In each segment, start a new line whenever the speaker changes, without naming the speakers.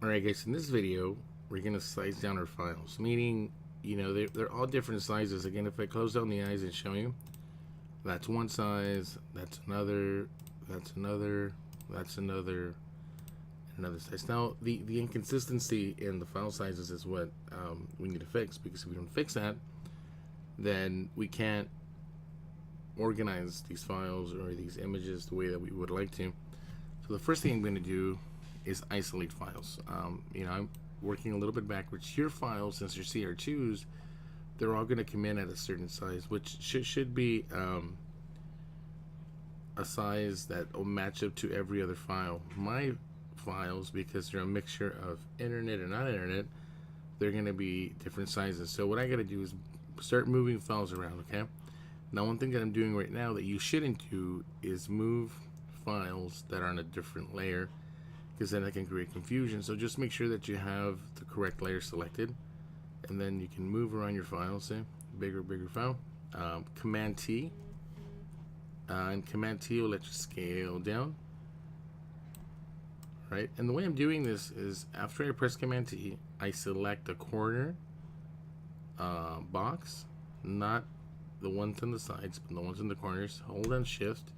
Alright guys, in this video, we're going to size down our files, meaning, they're all different sizes. Again, if I close down the eyes and show you, that's one size, that's another, that's another, that's another size. Now, the inconsistency in the file sizes is what we need to fix, because if we don't fix that, then we can't organize these files or these images the way that we would like to. So the first thing I'm going to do is isolate files. I'm working a little bit backwards. Your files, since you're CR2s, they're all going to come in at a certain size, which should be a size that will match up to every other file. My files, because they're a mixture of internet and not internet, they're going to be different sizes. So what I got to do is start moving files around, okay? Now, one thing that I'm doing right now that you shouldn't do is move files that are on a different layer, because then that can create confusion. So just make sure that you have the correct layer selected, and then you can move around your files. Say bigger file, Command T, and Command T will let you scale down, right? And the way I'm doing this is after I press Command T, I select the corner box, not the ones on the sides, but the ones in the corners. Hold on Shift,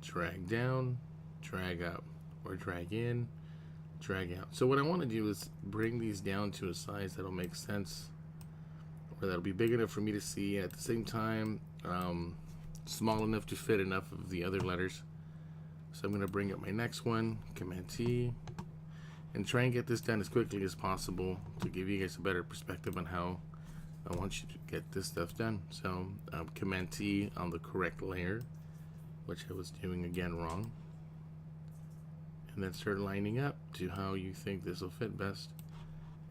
drag down, drag up, or drag in, drag out. So what I want to do is bring these down to a size that'll make sense, or that'll be big enough for me to see, at the same time small enough to fit enough of the other letters. So I'm going to bring up my next one, Command T, and try and get this done as quickly as possible to give you guys a better perspective on how I want you to get this stuff done. So Command T on the correct layer, which I was doing again wrong, and then start lining up to how you think this will fit best.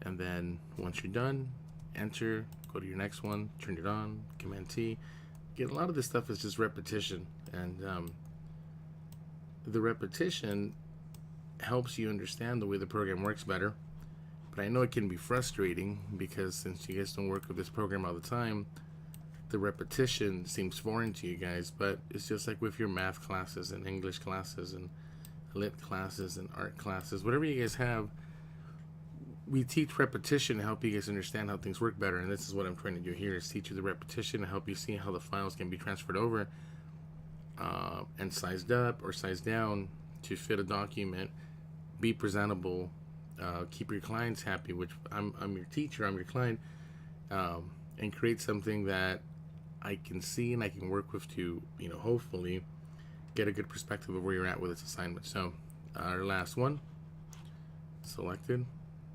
And then once you're done, enter, go to your next one, turn it on, Command T. Again, a lot of this stuff is just repetition, and the repetition helps you understand the way the program works better. But I know it can be frustrating, because since you guys don't work with this program all the time, the repetition seems foreign to you guys. But it's just like with your math classes and English classes and lit classes and art classes, whatever you guys have, we teach repetition to help you guys understand how things work better. And this is what I'm trying to do here, is teach you the repetition to help you see how the files can be transferred over and sized up or sized down to fit a document, be presentable, keep your clients happy, which I'm your teacher, I'm your client, and create something that I can see and I can work with to, hopefully get a good perspective of where you're at with this assignment. So our last one, selected,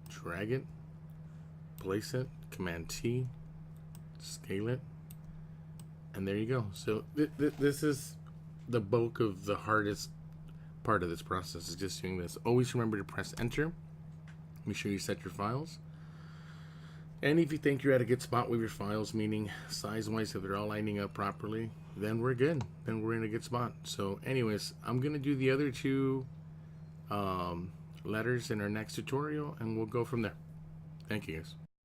drag it, place it, Command T, scale it, and there you go. So this is the bulk of the hardest part of this process, is just doing this. Always remember to press enter. Make sure you set your files. And if you think you're at a good spot with your files, meaning size-wise, if they're all lining up properly, then we're good. Then we're in a good spot. So anyways, I'm going to do the other two letters in our next tutorial, and we'll go from there. Thank you guys.